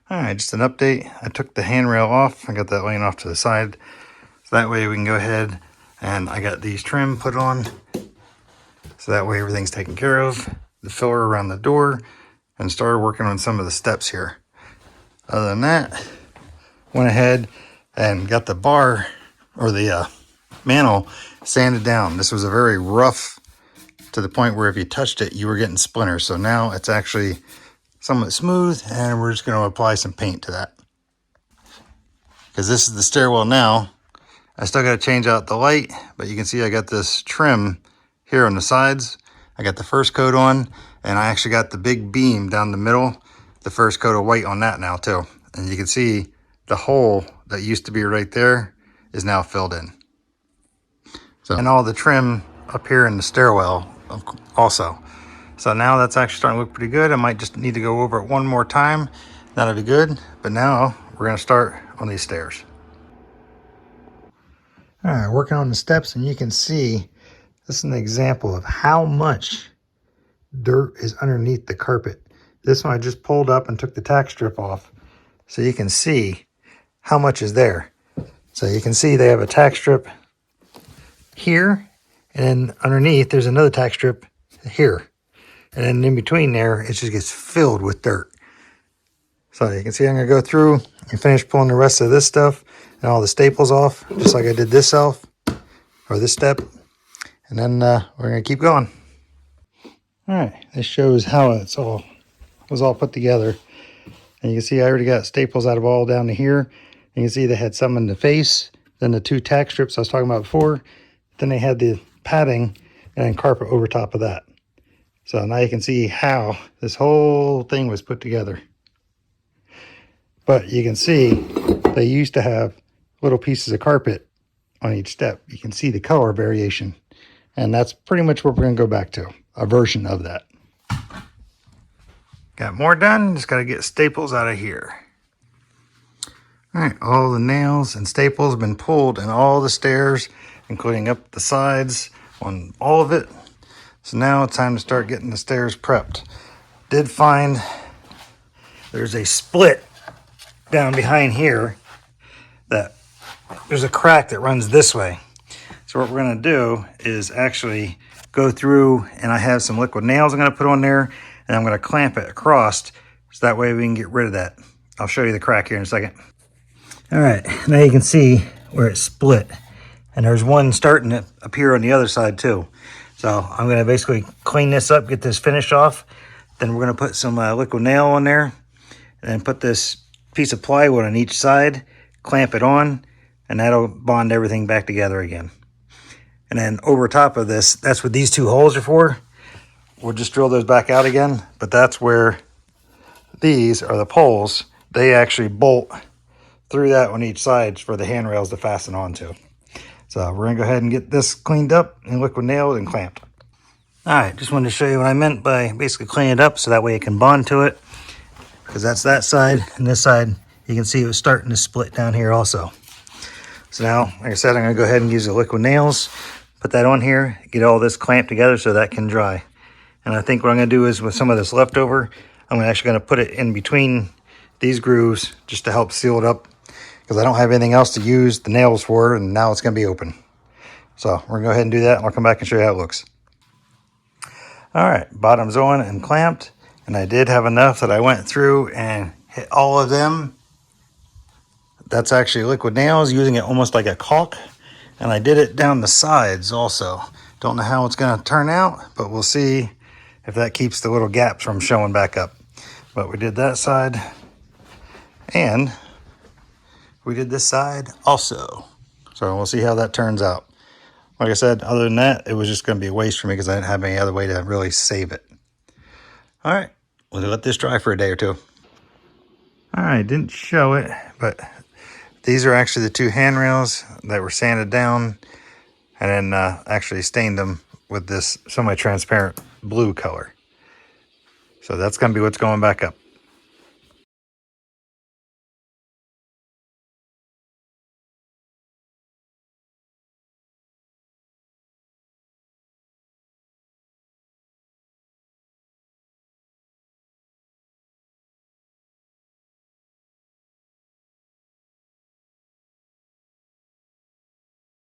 All right, just an update. I took the handrail off. I got that laying off to the side. So that way we can go ahead and I got these trim put on. So that way everything's taken care of. The filler around the door and started working on some of the steps here. Other than that, went ahead and got the bar or the mantle sanded down. This was a very rough to the point where if you touched it, you were getting splinters. So now it's actually somewhat smooth and we're just going to apply some paint to that. Because this is the stairwell now. I still got to change out the light, but you can see I got this trim here on the sides. I got the first coat on and I actually got the big beam down the middle, the first coat of white on that now too. And you can see the hole that used to be right there is now filled in. So, and all the trim up here in the stairwell also. So now that's actually starting to look pretty good. I might just need to go over it one more time. That'll be good. But now we're going to start on these stairs. All right, working on the steps, and you can see this is an example of how much dirt is underneath the carpet. This one I just pulled up and took the tack strip off so you can see how much is there. So you can see they have a tack strip here, and then underneath there's another tack strip here. And then in between there, it just gets filled with dirt. So you can see I'm going to go through and finish pulling the rest of this stuff and all the staples off, just like I did this this step. And then we're going to keep going. All right, this shows how it was all put together. And you can see I already got staples out of all down to here. And you can see they had some in the face, then the two tack strips I was talking about before. Then they had the padding and then carpet over top of that. So now you can see how this whole thing was put together. But you can see they used to have little pieces of carpet on each step. You can see the color variation. And that's pretty much what we're going to go back to, a version of that. Got more done, just got to get staples out of here. All right, all the nails and staples have been pulled in all the stairs, including up the sides on all of it. So now it's time to start getting the stairs prepped. Did find there's a split down behind here that there's a crack that runs this way. So what we're going to do is actually go through, and I have some liquid nails I'm going to put on there, and I'm going to clamp it across so that way we can get rid of that. I'll show you the crack here in a second. All right, now you can see where it's split, and there's one starting to appear on the other side too. So I'm going to basically clean this up, get this finished off. Then we're going to put some liquid nail on there and then put this piece of plywood on each side, clamp it on, and that'll bond everything back together again. And then over top of this, that's what these two holes are for. We'll just drill those back out again, but that's where these are the poles. They actually bolt through that on each side for the handrails to fasten onto. So we're going to go ahead and get this cleaned up and liquid nailed and clamped. All right, just wanted to show you what I meant by basically cleaning it up so that way it can bond to it. Because that's that side, and this side, you can see it was starting to split down here also. So now, like I said, I'm going to go ahead and use the liquid nails, put that on here, get all this clamped together so that can dry. And I think what I'm going to do is with some of this leftover, I'm actually going to put it in between these grooves just to help seal it up. Because I don't have anything else to use the nails for, and now it's going to be open. So we're going to go ahead and do that, and I'll come back and show you how it looks. All right, bottom's on and clamped, and I did have enough that I went through and hit all of them. That's actually liquid nails, using it almost like a caulk, and I did it down the sides also. Don't know how it's going to turn out, but we'll see if that keeps the little gaps from showing back up. But we did that side, and we did this side also. So we'll see how that turns out. Like I said, other than that, it was just going to be a waste for me because I didn't have any other way to really save it. All right, we'll let this dry for a day or two. All right, didn't show it, but these are actually the two handrails that were sanded down and then actually stained them with this semi-transparent blue color. So that's going to be what's going back up.